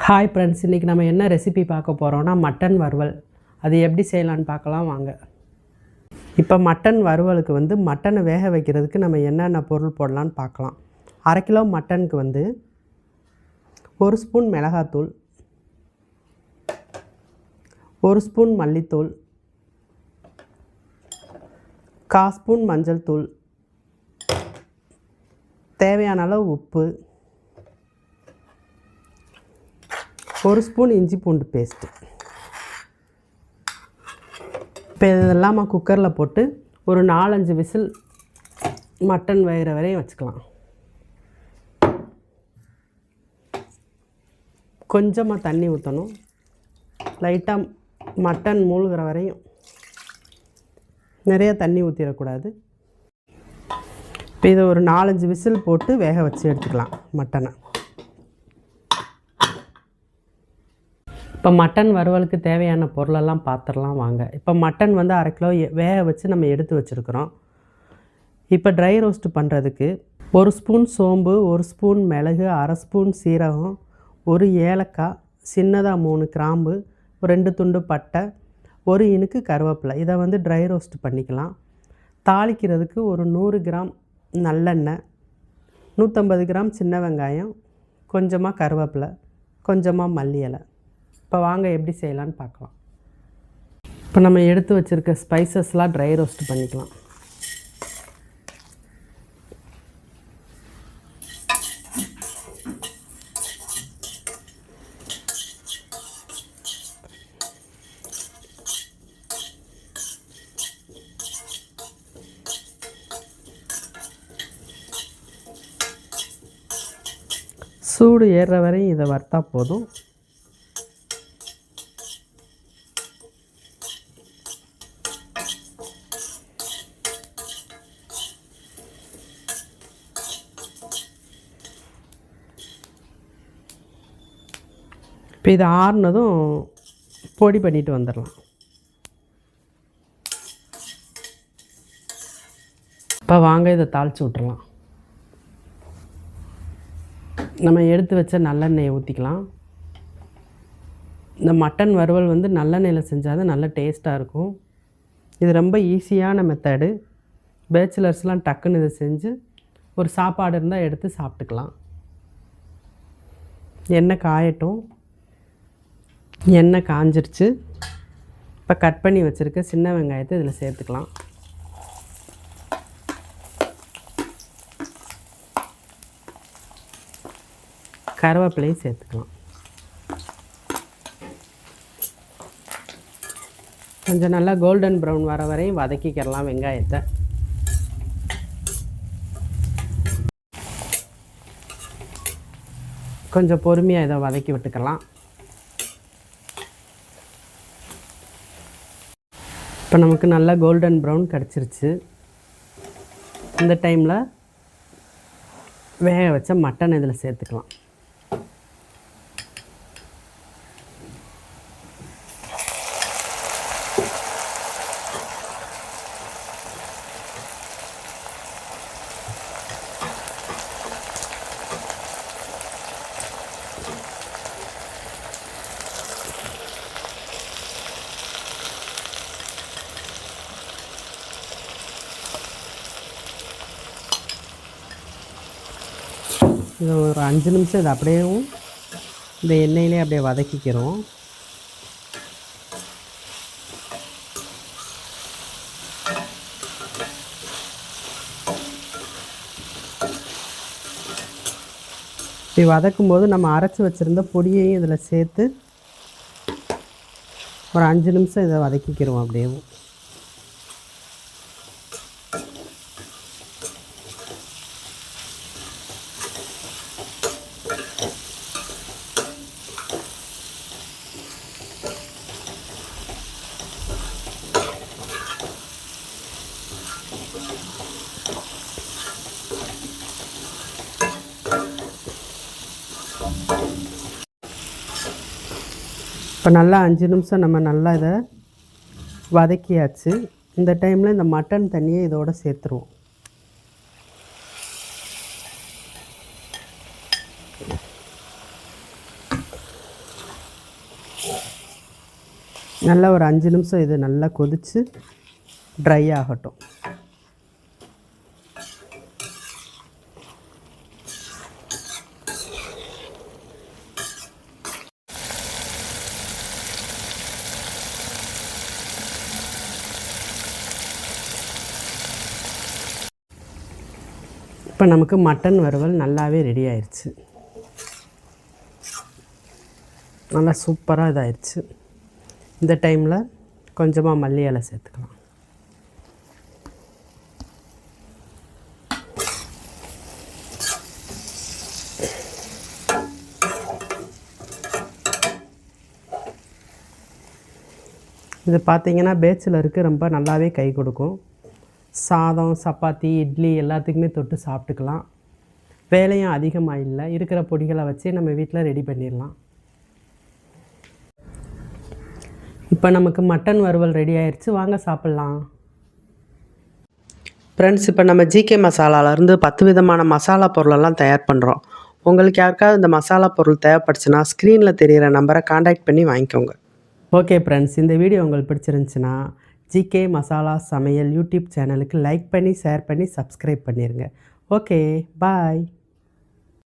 Hi friends, இன்றைக்கி நம்ம என்ன ரெசிபி பார்க்க போகிறோன்னா மட்டன் வறுவல். அது எப்படி செய்யலான்னு பார்க்கலாம் வாங்க. இப்போ மட்டன் வறுவலுக்கு மட்டனை வேக வைக்கிறதுக்கு நம்ம என்னென்ன பொருள் போடலான்னு பார்க்கலாம். 1/2 கிலோ மட்டனுக்கு 1 ஸ்பூன் மிளகாத்தூள், 1 ஸ்பூன் மல்லித்தூள், 1/4 ஸ்பூன் மஞ்சள் தூள், தேவையான அளவு உப்பு, 1 ஸ்பூன் இஞ்சி பூண்டு பேஸ்ட்டு. இப்போ இதெல்லாம் குக்கரில் போட்டு ஒரு 4-5 விசில் மட்டன் வேகிற வரையும் வச்சுக்கலாம். கொஞ்சமாக தண்ணி ஊற்றணும், லைட்டாக மட்டன் மூழ்கிற வரையும், நிறைய தண்ணி ஊற்றிடக்கூடாது. இப்போ இதை ஒரு 4-5 விசில் போட்டு வேக வச்சு எடுத்துக்கலாம் மட்டனை. இப்போ மட்டன் வறுவலுக்கு தேவையான பொருளெல்லாம் பார்த்துடலாம் வாங்க. இப்போ மட்டன் 1/2 கிலோ வேக வச்சு நம்ம எடுத்து வச்சுருக்குறோம். இப்போ ட்ரை ரோஸ்ட் பண்ணுறதுக்கு 1 ஸ்பூன் சோம்பு, 1 ஸ்பூன் மிளகு, 1/2 ஸ்பூன் சீரகம், 1 ஏலக்காய், சின்னதாக 3 கிராம்பு, 2 துண்டு பட்டை, 1 இனுக்கு கருவேப்பிலை. இதை ட்ரை ரோஸ்ட் பண்ணிக்கலாம். தாளிக்கிறதுக்கு ஒரு 100 கிராம் நல்லெண்ணெய், 150 கிராம் சின்ன வெங்காயம், கொஞ்சமாக கருவேப்பிலை, கொஞ்சமாக மல்லி இலை. இப்போ வாங்க எப்படி செய்யலான்னு பார்க்கலாம். இப்போ நம்ம எடுத்து வச்சுருக்க ஸ்பைசஸ்லாம் ட்ரை ரோஸ்ட் பண்ணிக்கலாம். சூடு ஏறுற வரையும் இதை வறுத்தா போதும். இப்போ இது ஆறுனதும் பொடி பண்ணிட்டு வந்துடலாம். இப்போ வாங்க இதை தாளித்து விட்டுறலாம். நம்ம எடுத்து வச்ச நல்லெண்ணெயை ஊற்றிக்கலாம். இந்த மட்டன் வறுவல் நல்லெண்ணெயில் செஞ்சால் தான் நல்ல டேஸ்ட்டாக இருக்கும். இது ரொம்ப ஈஸியான மெத்தடு. பேச்சுலர்ஸ்லாம் டக்குன்னு இதை செஞ்சு ஒரு சாப்பாடு இருந்தால் எடுத்து சாப்பிட்டுக்கலாம். எண்ணெய் காயட்டும். எண்ணெய் காஞ்சிருச்சு. இப்போ கட் பண்ணி வச்சுருக்க சின்ன வெங்காயத்தை இதில் சேர்த்துக்கலாம். கருவேப்பிலையும் சேர்த்துக்கலாம். கொஞ்சம் நல்லா கோல்டன் ப்ரௌன் வர வரையும் வதக்கிக்கிறலாம் வெங்காயத்தை. கொஞ்சம் பொறுமையாக இதை வதக்கி விட்டுக்கலாம். இப்போ நமக்கு நல்லா கோல்டன் ப்ரௌன் கிடச்சிருச்சு. இந்த டைமில் வேக வச்ச மட்டன் இதில் சேர்த்துக்கலாம். இது ஒரு 5 நிமிஷம் இதை அப்படியே இந்த எண்ணெயிலே அப்படியே வதக்கிக்கிறோம். இப்படி வதக்கும்போது நம்ம அரைச்சி வச்சுருந்த பொடியையும் இதில் சேர்த்து ஒரு 5 நிமிஷம் இதை வதக்கிக்கிறோம் அப்படியே. இப்போ நல்லா 5 நிமிஷம் நம்ம நல்லா இதை வதக்கியாச்சு. இந்த டைமில் இந்த மட்டன் தண்ணியை இதோடு சேர்த்துருவோம். நல்லா ஒரு 5 நிமிஷம் இது நல்லா கொதித்து ட்ரை ஆகட்டும். இப்போ நமக்கு மட்டன் வறுவல் நல்லாவே ரெடி ஆயிடுச்சு. நல்லா சூப்பராக இதாகிடுச்சு. இந்த டைமில் கொஞ்சமாக மல்லி இலை சேர்த்துக்கலாம். இது பார்த்திங்கன்னா பேச்சுலருக்கு ரொம்ப நல்லாவே கை கொடுக்கும். சாதம், சப்பாத்தி, இட்லி எல்லாத்துக்குமே தொட்டு சாப்பிட்டுக்கலாம். வேலையும் அதிகமாக இல்லை. இருக்கிற பொடிகளை வச்சு நம்ம வீட்டில் ரெடி பண்ணிடலாம். இப்போ நமக்கு மட்டன் வறுவல் ரெடி ஆயிடுச்சு. வாங்க சாப்பிட்லாம். ஃப்ரெண்ட்ஸ், இப்போ நம்ம ஜிகே மசாலாவிலேருந்து 10 விதமான மசாலா பொருளெல்லாம் தயார் பண்ணுறோம். உங்களுக்கு யாருக்காவது இந்த மசாலா பொருள் தேவைப்படுச்சுன்னா ஸ்க்ரீனில் தெரிகிற நம்பரை காண்டாக்ட் பண்ணி வாங்கிக்கோங்க. ஓகே ஃப்ரெண்ட்ஸ், இந்த வீடியோ உங்களுக்கு பிடிச்சிருந்துச்சுன்னா ஜிகே மசாலா சமையல் யூடியூப் சேனலுக்கு லைக் பண்ணி, ஷேர் பண்ணி, சப்ஸ்கிரைப் பண்ணிடுங்க. ஓகே, பாய்.